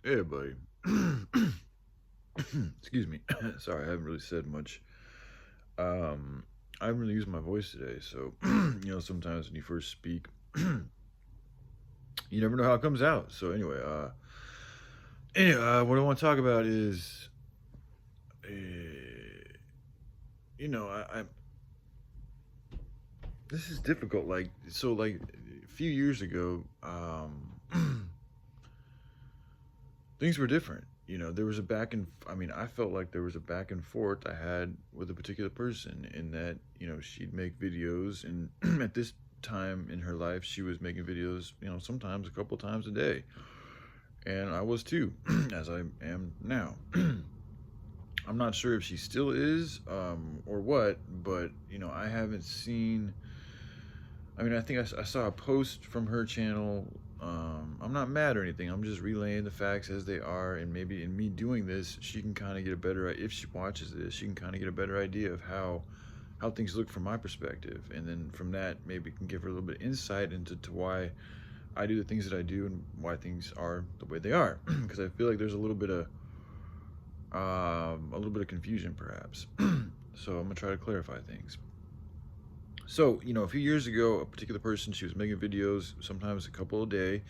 Hey, buddy. Excuse me. Sorry, I haven't really said much. Um, I haven't really used my voice today, so sometimes when you first speak, you never know how it comes out. So what I want to talk about is, I this is difficult. Like a few years ago, things were different. There was a back and I mean, I felt like there was a back and forth I had with a particular person in that, she'd make videos and at this time in her life, she was making videos, sometimes a couple times a day. And I was too, as I am now. I'm not sure if she still is, or what, but I haven't seen. I mean, I think I saw a post from her channel. I'm not mad or anything. I'm just relaying the facts as they are, and maybe in me doing this, she can kind of get a better. If she watches this, she can kind of get a better idea of how things look from my perspective, and then from that, maybe can give her a little bit of insight into why I do the things that I do and why things are the way they are. Because I feel like there's a little bit of confusion, perhaps. So I'm gonna try to clarify things. So, a few years ago, a particular person, she was making videos, sometimes a couple a day,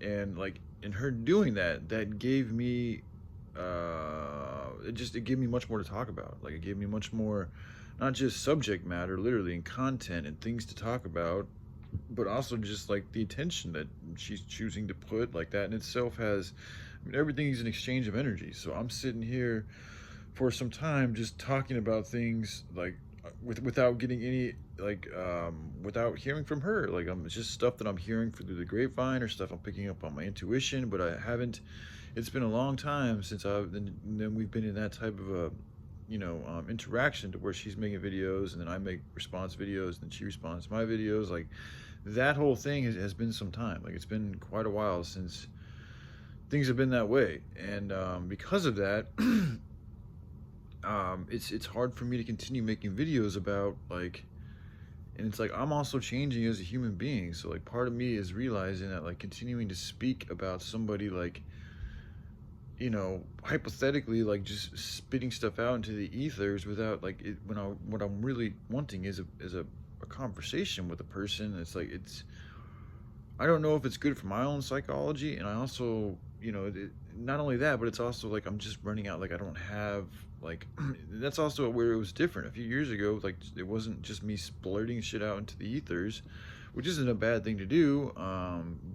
and like in her doing that, that gave me, it gave me much more to talk about. Like it gave me much more, not just subject matter, literally, and content and things to talk about, but also just like the attention that she's choosing to put. Like that in itself has, I mean, everything is an exchange of energy. So I'm sitting here for some time just talking about things like without getting any without hearing from her. Like it's just stuff that I'm hearing through the grapevine or stuff I'm picking up on my intuition, but I haven't. It's been a long time since then we've been in that type of a interaction to where she's making videos and then I make response videos and then she responds to my videos. Like that whole thing has been some time. Like it's been quite a while since things have been that way, and because of that, it's hard for me to continue making videos about like, and it's like I'm also changing as a human being. So like part of me is realizing that like continuing to speak about somebody like, hypothetically like just spitting stuff out into the ethers without like it, when I what I'm really wanting is a conversation with a person. It's like I don't know if it's good for my own psychology, and I also, not only that, but it's also like I'm just running out. Like I don't have like that's also where it was different a few years ago. Like it wasn't just me splurting shit out into the ethers, which isn't a bad thing to do.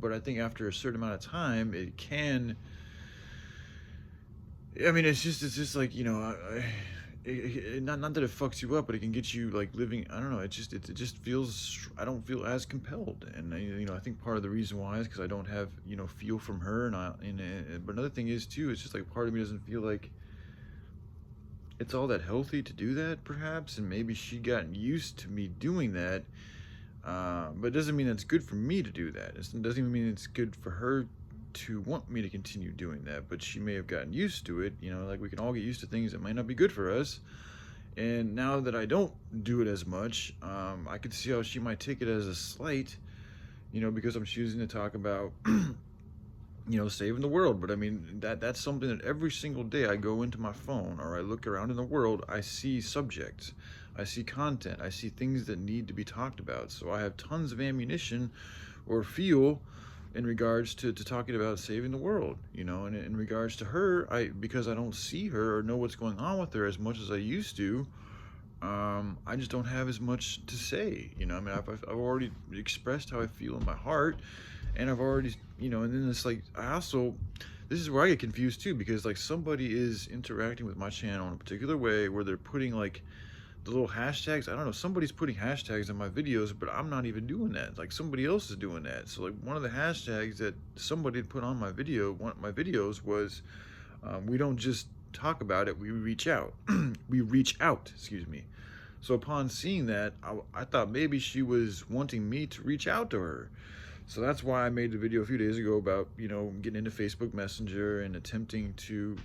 But I think after a certain amount of time, it can. I mean, it's just like not that it fucks you up, but it can get you like living. I don't know. It just feels. I don't feel as compelled, and I think part of the reason why is because I don't have feel from her, but another thing is too. It's just like part of me doesn't feel like it's all that healthy to do that, perhaps, and maybe she got used to me doing that. But it doesn't mean it's good for me to do that. It doesn't even mean it's good for her to want me to continue doing that, but she may have gotten used to it. Like we can all get used to things that might not be good for us. And now that I don't do it as much, I could see how she might take it as a slight, because I'm choosing to talk about, saving the world. But I mean, that's something that every single day I go into my phone or I look around in the world, I see subjects, I see content, I see things that need to be talked about. So I have tons of ammunition or fuel in regards to talking about saving the world, and in regards to her, because I don't see her or know what's going on with her as much as I used to. I just don't have as much to say. I mean, I've already expressed how I feel in my heart, and I've already, and then it's like, this is where I get confused too, because like somebody is interacting with my channel in a particular way where they're putting like the little hashtags. I don't know, somebody's putting hashtags in my videos, but I'm not even doing that. Like somebody else is doing that. So like one of the hashtags that somebody had put on my videos was, we don't just talk about it, we reach out. We reach out, excuse me. So upon seeing that, I thought maybe she was wanting me to reach out to her. So that's why I made the video a few days ago about, getting into Facebook Messenger and attempting to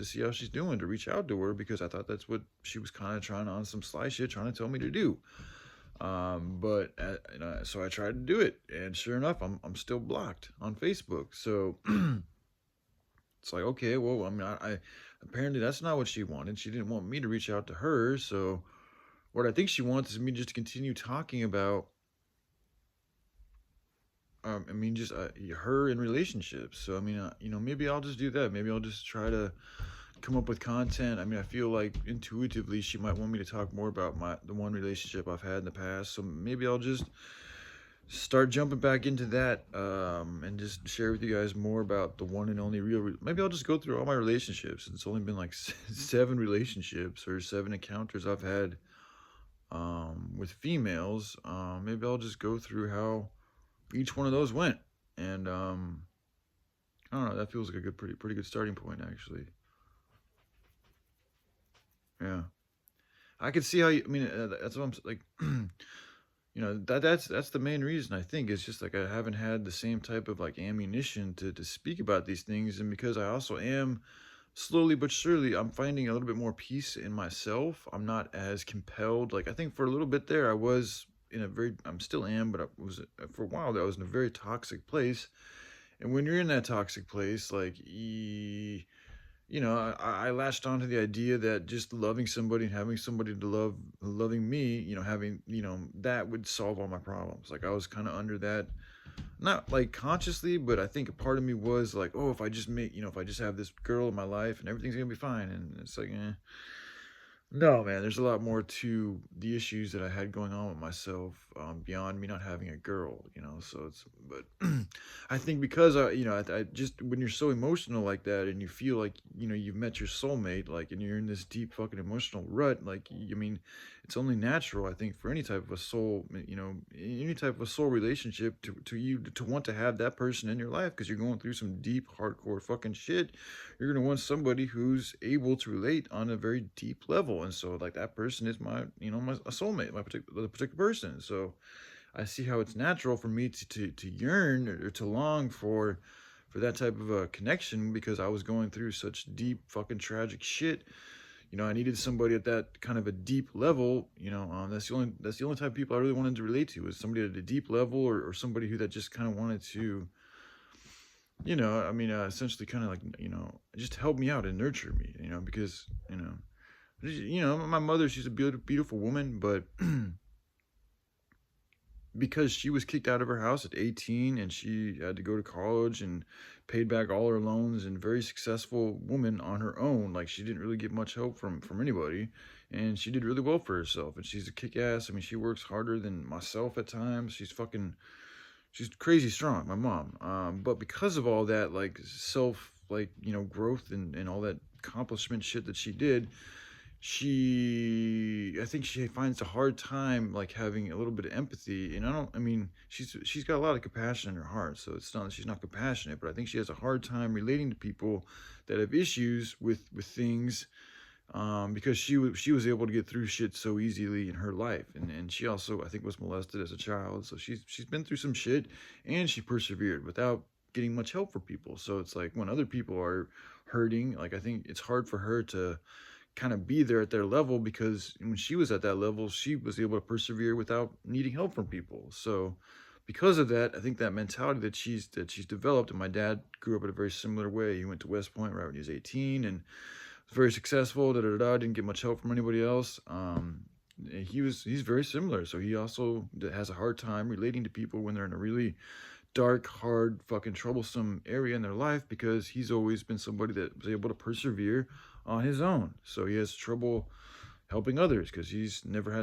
see how she's doing, to reach out to her, because I thought that's what she was kind of trying on some sly shit, trying to tell me to do. But so I tried to do it, and sure enough, I'm still blocked on Facebook. So It's like, okay, well, I mean, I apparently that's not what she wanted. She didn't want me to reach out to her. So what I think she wants is me just to continue talking about, I mean, just her in relationships. So I mean, maybe I'll just do that. Maybe I'll just try to come up with content. I mean, I feel like intuitively she might want me to talk more about the one relationship I've had in the past. So maybe I'll just start jumping back into that, and just share with you guys more about the one and only maybe I'll just go through all my relationships. It's only been like 7 relationships or 7 encounters I've had, with females. Maybe I'll just go through how each one of those went, and I don't know, that feels like a pretty good starting point, actually. Yeah, I could see how you, I mean, that's what I'm like. That's the main reason. I think it's just like I haven't had the same type of like ammunition to speak about these things, and because I also am slowly but surely, I'm finding a little bit more peace in myself. I'm not as compelled. Like, I think for a little bit there I was in a very, I'm still am, but I was, for a while there I was in a very toxic place. And when you're in that toxic place, like, I latched onto the idea that just loving somebody and having somebody to loving me, having, that would solve all my problems. Like, I was kind of under that, not like consciously, but I think a part of me was like, oh, if I just if I just have this girl in my life and everything's gonna be fine. And it's like, no, man, there's a lot more to the issues that I had going on with myself, beyond me not having a girl, So but I think because I just, when you're so emotional like that and you feel like, you've met your soulmate, like, and you're in this deep fucking emotional rut, like, I mean, it's only natural, I think, for any type of a soul, any type of a soul relationship to you to want to have that person in your life because you're going through some deep, hardcore fucking shit. You're gonna want somebody who's able to relate on a very deep level, and so like that person is my, my a soulmate, the particular person. So I see how it's natural for me to yearn or to long for that type of a connection because I was going through such deep fucking tragic shit. I needed somebody at that kind of a deep level. That's the only type of people I really wanted to relate to, is somebody at a deep level, or somebody who that just kind of wanted to, I mean, essentially kind of like, just help me out and nurture me, because, my mother, she's a beautiful woman, but because she was kicked out of her house at 18 and she had to go to college and paid back all her loans, and very successful woman on her own, like she didn't really get much help from anybody, and she did really well for herself, and she's a kick-ass. I mean, she works harder than myself at times. She's crazy strong, my mom. But because of all that, like self, like, growth and all that accomplishment shit that she did, I think she finds a hard time like having a little bit of empathy. And I mean, she's got a lot of compassion in her heart, so it's not that she's not compassionate, but I think she has a hard time relating to people that have issues with things, because she was able to get through shit so easily in her life, and she also, I think, was molested as a child, so she's been through some shit, and she persevered without getting much help for people. So it's like when other people are hurting, like, I think it's hard for her to kind of be there at their level, because when she was at that level she was able to persevere without needing help from people. So because of that, I think that mentality that she's developed, and my dad grew up in a very similar way. He went to West Point right when he was 18 and was very successful, didn't get much help from anybody else. And he's very similar, so he also has a hard time relating to people when they're in a really dark, hard, fucking troublesome area in their life, because he's always been somebody that was able to persevere on his own. So he has trouble helping others because he's never had